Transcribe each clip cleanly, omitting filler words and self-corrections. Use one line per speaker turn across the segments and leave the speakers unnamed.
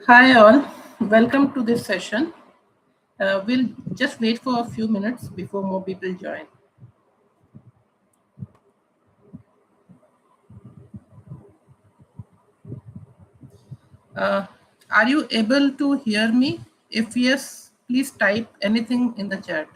Hi all, welcome to this session. We'll just wait for a few minutes before more people join. Uh, are you able to hear me? If yes, please type anything in the chat.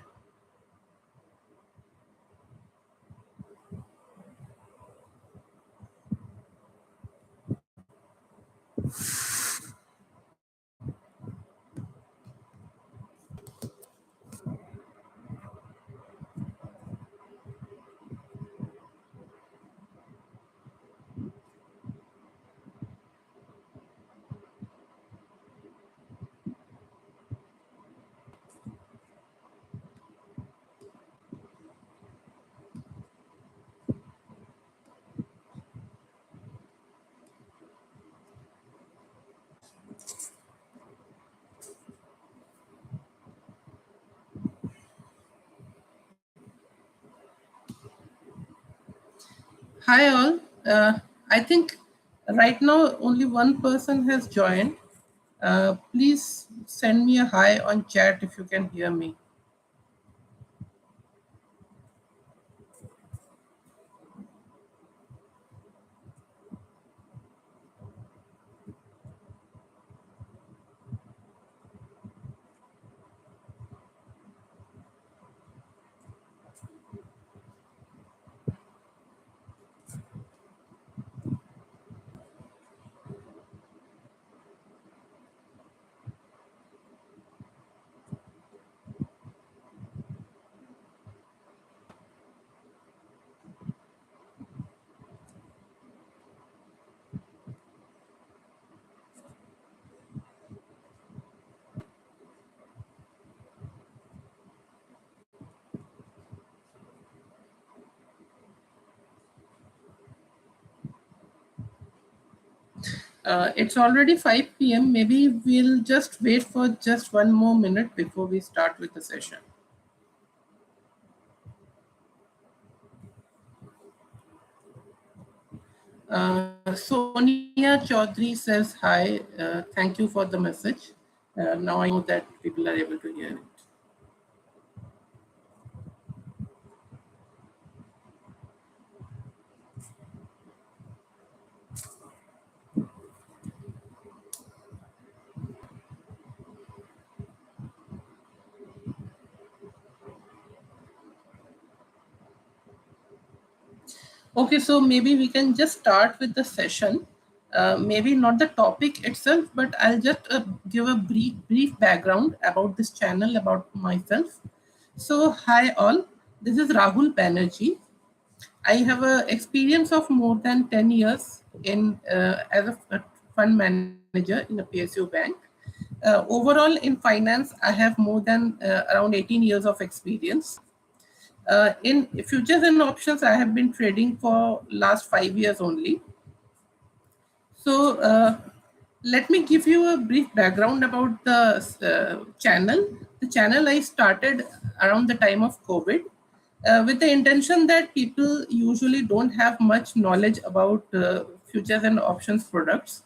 Hi all, I think right now only one person has joined. Please send me a hi on chat if you can hear me. It's already 5 p.m. Maybe we'll just wait for just one more minute before we start with the session. Sonia Chaudhary says hi. Thank you for the message. Now I know that people are able to hear it. Okay, so maybe we can just start with the session. Maybe not the topic itself, but I'll just give a brief background about this channel, about myself. So, hi all. This is Rahul Banerjee. I have a experience of more than 10 years in as a fund manager in a PSU bank. Overall, in finance, I have more than around 18 years of experience. In futures and options, I have been trading for last 5 years only. So let me give you a brief background about the channel. The channel I started around the time of COVID with the intention that people usually don't have much knowledge about futures and options products.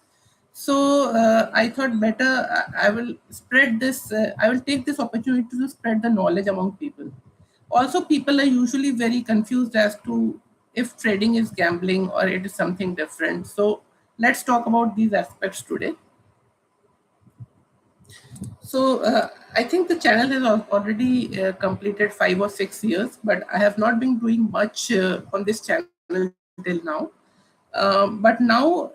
So I thought better I will spread this, I will take this opportunity to spread the knowledge among people. Also, people are usually very confused as to if trading is gambling or it is something different. So let's talk about these aspects today. So I think the channel has already completed 5 or 6 years, but I have not been doing much on this channel till now. But now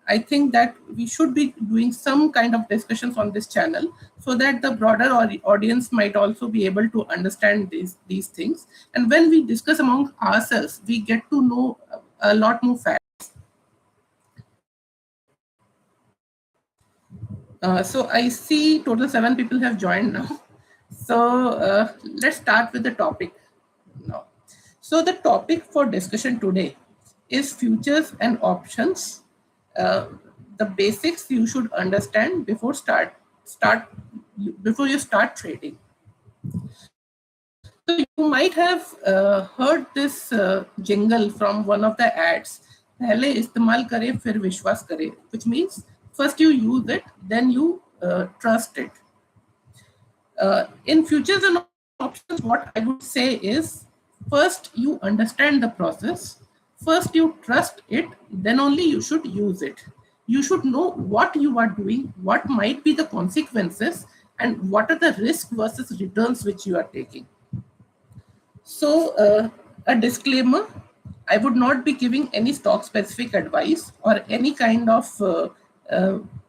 I think that we should be doing some kind of discussions on this channel so that the broader audience might also be able to understand these things. And when we discuss among ourselves, we get to know a lot more facts. So I see total 7 people have joined now. So let's start with the topic now. So the topic for discussion today is futures and options. Uh, the basics you should understand before you start trading. So you might have heard this jingle from one of the ads. पहले इस्तेमाल करें फिर विश्वास करें, which means First you use it, then you trust it. In futures and options, what I would say is, first you understand the process, first you trust it, then only you should use it. You should know what you are doing, what might be the consequences, and what are the risk versus returns which you are taking. So, a disclaimer, I would not be giving any stock specific advice or any kind of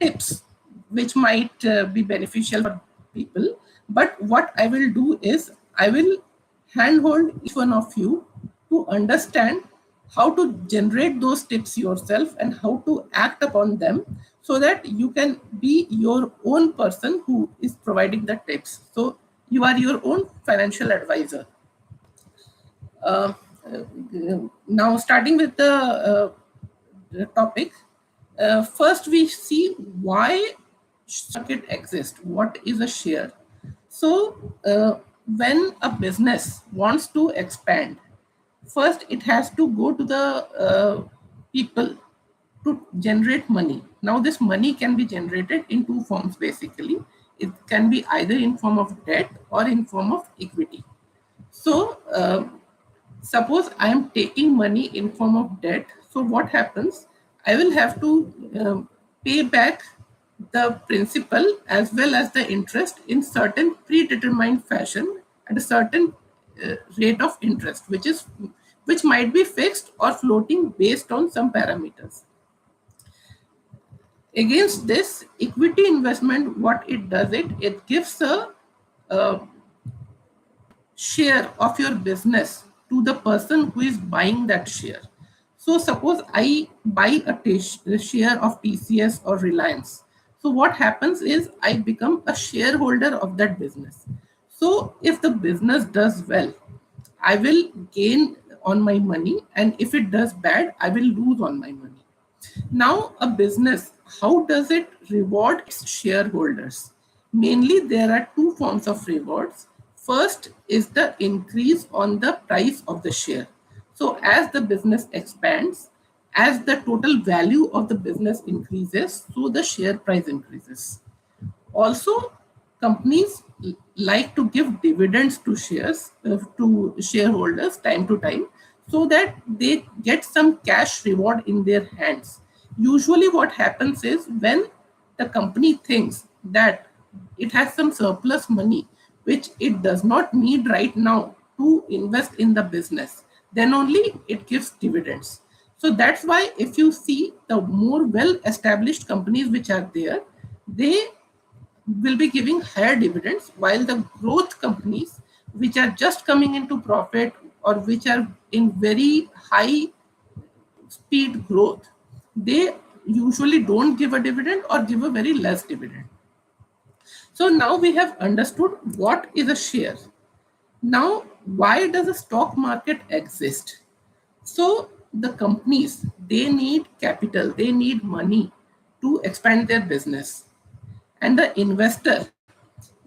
tips which might be beneficial for people. But what I will do is I will handhold each one of you to understand how to generate those tips yourself and how to act upon them, so that you can be your own person who is providing the tips. So you are your own financial advisor. Uh, Now, starting with the topic, first we see why market exists. What is a share? So, when a business wants to expand, first it has to go to the people to generate money. Now, this money can be generated in two forms basically. It can be either in form of debt or in form of equity. So, suppose I am taking money in form of debt. So what happens? I will have to pay back the principal as well as the interest in certain predetermined fashion at a certain rate of interest, which might be fixed or floating based on some parameters. Against this equity investment, what it does, it gives a share of your business to the person who is buying that share. So suppose I buy a share of TCS or Reliance. So what happens is I become a shareholder of that business. So if the business does well, I will gain on my money, and if it does bad, I will lose on my money. Now, a business, how does it reward its shareholders? Mainly, there are two forms of rewards. First is the increase on the price of the share. So, as the business expands, as the total value of the business increases, so the share price increases. Also, companies like to give dividends to shareholders time to time, so that they get some cash reward in their hands. Usually what happens is, when the company thinks that it has some surplus money which it does not need right now to invest in the business, then only it gives dividends. So that's why if you see the more well established companies which are there, they will be giving higher dividends, while the growth companies which are just coming into profit or which are in very high speed growth, they usually don't give a dividend or give a very less dividend. So now we have understood what is a share. Now, why does a stock market exist? So the companies, they need capital, they need money to expand their business. And the investor,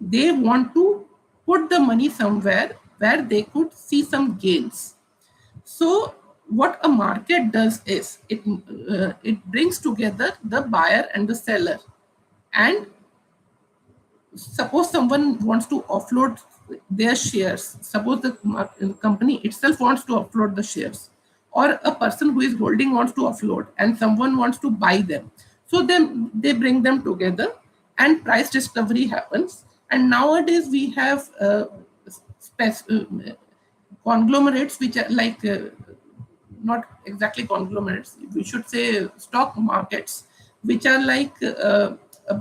they want to put the money somewhere where they could see some gains. So what a market does is it brings together the buyer and the seller. And suppose someone wants to offload their shares, suppose the company itself wants to offload the shares, or a person who is holding wants to offload and someone wants to buy them. So then they bring them together and price discovery happens. And nowadays we have conglomerates which are like not exactly conglomerates, we should say stock markets, which are like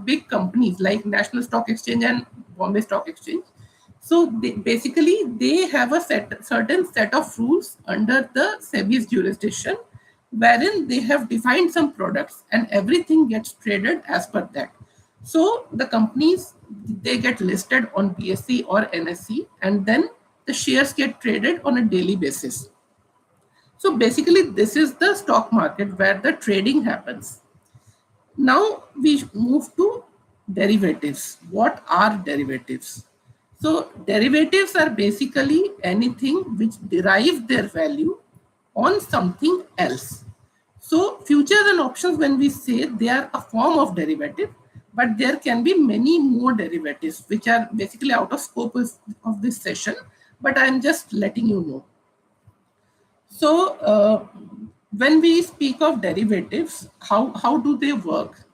big companies like National Stock Exchange and Bombay Stock Exchange. So basically they have a certain set of rules under the SEBI's jurisdiction, wherein they have defined some products and everything gets traded as per that. So the companies, they get listed on BSE or NSE, and then the shares get traded on a daily basis. So basically, this is the stock market where the trading happens. Now we move to derivatives. What are derivatives? So derivatives are basically anything which derive their value on something else. So futures and options, when we say, they are a form of derivative, but there can be many more derivatives which are basically out of scope of this session, but I'm just letting you know. So when we speak of derivatives, how do they work?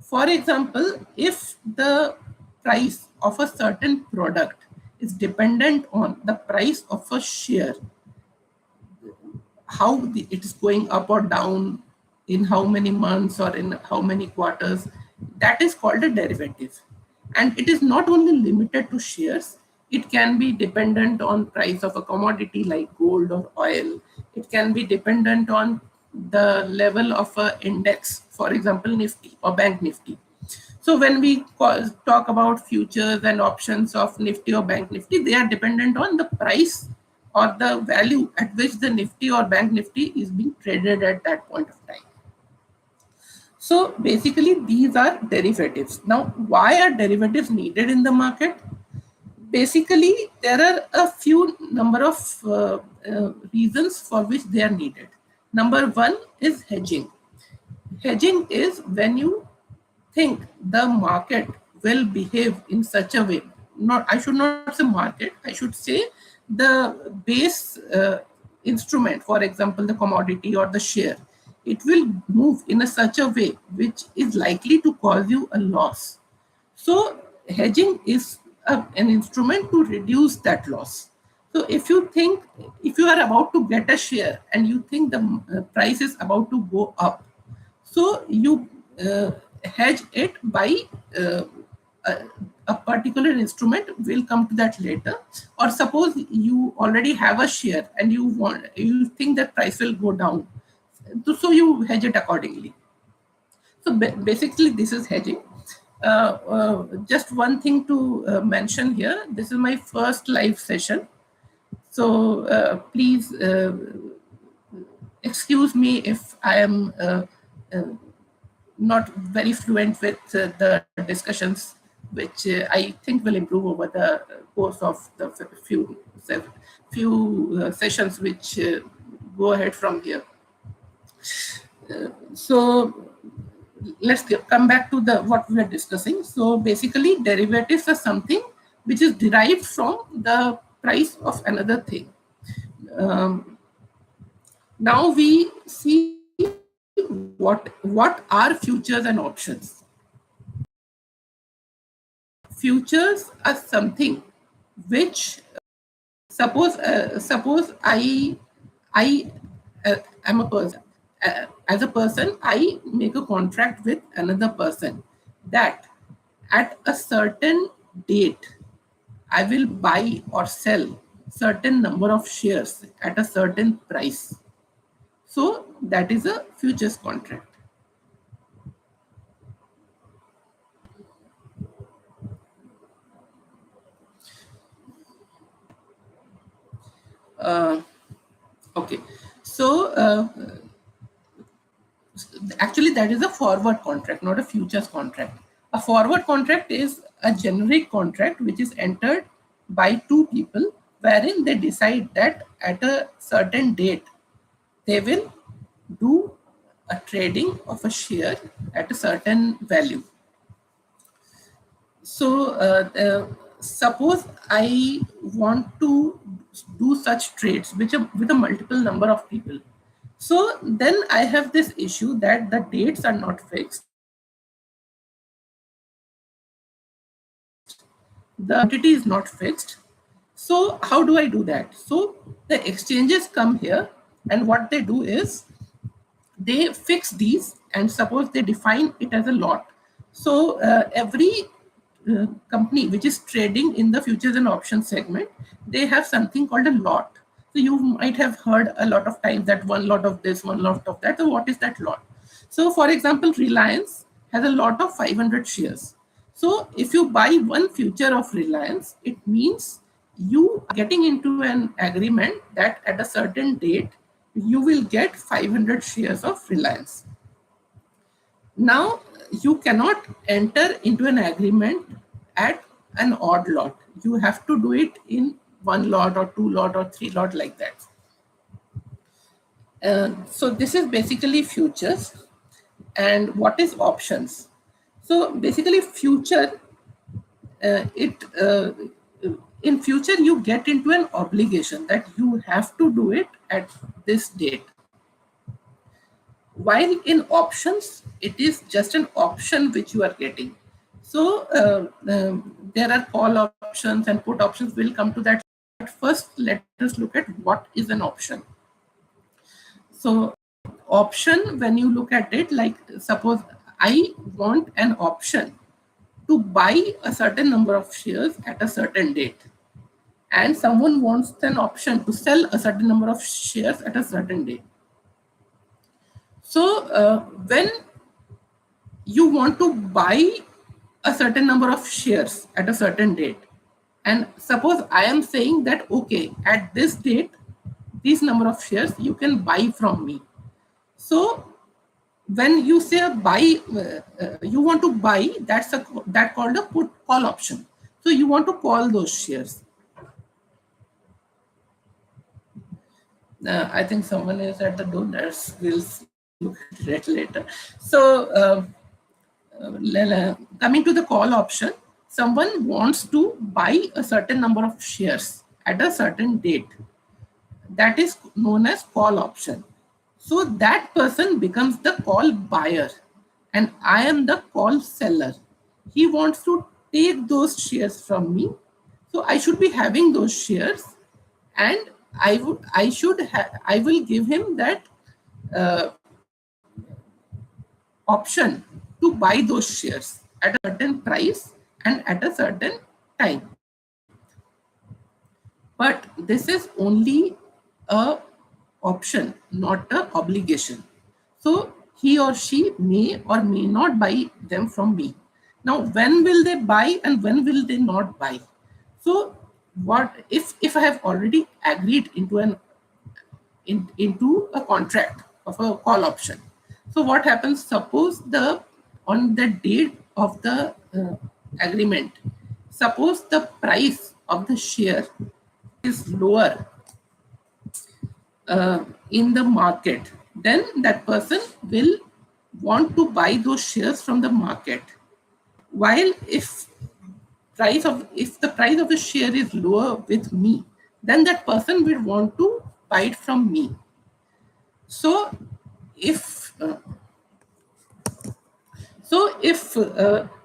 For example, if the price of a certain product is dependent on the price of a share, how it is going up or down, in how many months or in how many quarters, that is called a derivative. And it is not only limited to shares, it can be dependent on price of a commodity like gold or oil. It can be dependent on the level of a index, for example Nifty or Bank Nifty. So when we talk about futures and options of Nifty or Bank Nifty, they are dependent on the price or the value at which the Nifty or Bank Nifty is being traded at that point of time. So basically, these are derivatives. Now, why are derivatives needed in the market? Basically, there are a few number of reasons for which they are needed. Number one is hedging. Hedging is when you think the market will behave in such a way, not, I should not say market, I should say the base instrument, for example the commodity or the share, it will move in a such a way which is likely to cause you a loss. So hedging is an instrument to reduce that loss. So if you think, if you are about to get a share and you think the price is about to go up, so you hedge it by uh, a, a particular instrument. We'll come to that later. Or suppose you already have a share and you think that price will go down, so you hedge it accordingly. So basically, this is hedging. Just one thing to mention here. This is my first live session, so please excuse me if I am not very fluent with the discussions, which I think will improve over the course of the few sessions which go ahead from here. So let's come back to the what we are discussing. So basically, derivatives are something which is derived from the price of another thing. Now we see what are futures and options. Futures are something which, suppose I am a person. As a person, I make a contract with another person that at a certain date I will buy or sell certain number of shares at a certain price. So that is a futures contract. Okay, so actually that is a forward contract, not a futures contract. A forward contract is a generic contract which is entered by two people, wherein they decide that at a certain date they will do a trading of a share at a certain value. So suppose I want to do such trades with a multiple number of people. So then I have this issue that the dates are not fixed. The quantity is not fixed. So how do I do that? So the exchanges come here, and what they do is they fix these, and suppose they define it as a lot. So every company which is trading in the futures and options segment, they have something called a lot. So you might have heard a lot of times that one lot of this, one lot of that. So what is that lot? So for example, Reliance has a lot of 500 shares. So if you buy one future of Reliance, it means you are getting into an agreement that at a certain date you will get 500 shares of Reliance. Now, you cannot enter into an agreement at an odd lot. You have to do it in one lot or two lot or three lot, like that. So this is basically futures. And what is options? So basically future, it in future you get into an obligation that you have to do it at this date. While in options, it is just an option which you are getting. So there are call options and put options. We'll come to that. But first, let us look at what is an option. So option, when you look at it, like suppose I want an option to buy a certain number of shares at a certain date, and someone wants an option to sell a certain number of shares at a certain date. So when you want to buy a certain number of shares at a certain date, and suppose I am saying that okay, at this date this number of shares you can buy from me. So when you say buy, you want to buy, that called a put call option. So you want to call those shares. I think someone is at the door. We'll look at it later. So coming to the call option, someone wants to buy a certain number of shares at a certain date. That is known as call option. So that person becomes the call buyer and I am the call seller. He wants to take those shares from me. So I should be having those shares, and I will give him that uh, option to buy those shares at a certain price and at a certain time. But this is only a option, not a obligation. So he or she may or may not buy them from me. Now, when will they buy and when will they not buy? So what if I have already agreed into a contract of a call option? So what happens? Suppose on the date of the agreement, suppose the price of the share is lower in the market, then that person will want to buy those shares from the market. While if the price of the share is lower with me, then that person will want to buy it from me. So if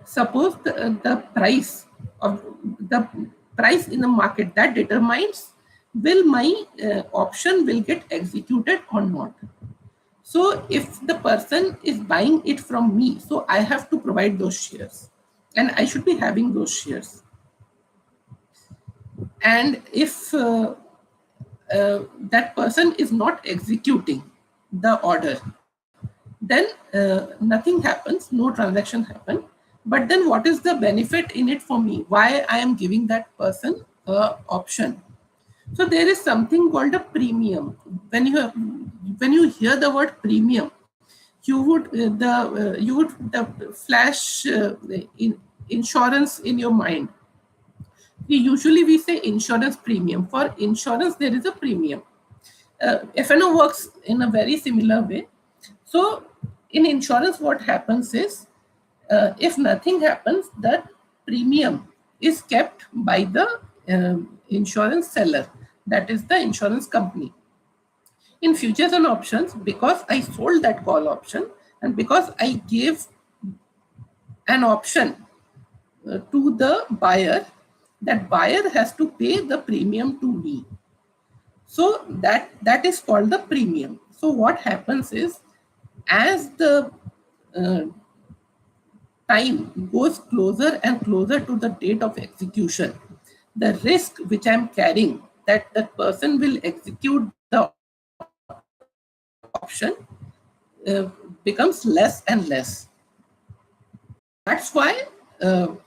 suppose the price in the market that determines will my option will get executed or not. So if the person is buying it from me, so I have to provide those shares and I should be having those shares. And if that person is not executing the order, then nothing happens, no transaction happen. But then what is the benefit in it for me? Why I am giving that person option? So there is something called a premium. When you hear the word premium, you would flash insurance in your mind. We say insurance premium. For insurance, there is a premium. F&O works in a very similar way. So in insurance, what happens is, if nothing happens, that premium is kept by the insurance seller, that is the insurance company. In futures and options, because I sold that call option and because I gave an option to the buyer, that buyer has to pay the premium to me. So that is called the premium. So what happens is, as the time goes closer and closer to the date of execution, the risk which I'm carrying that the person will execute the option becomes less and less. That's why the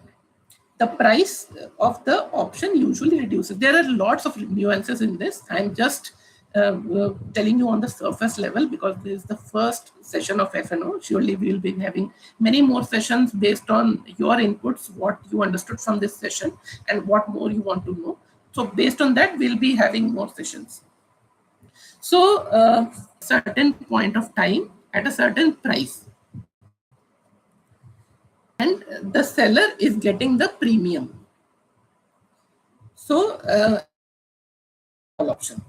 price of the option usually reduces. There are lots of nuances in this. I'm just telling you on the surface level because this is the first session of F&O. Surely we will be having many more sessions based on your inputs, what you understood from this session and what more you want to know. So based on that, we'll be having more sessions. So certain point of time at a certain price, and the seller is getting the premium. So, and this is the call option.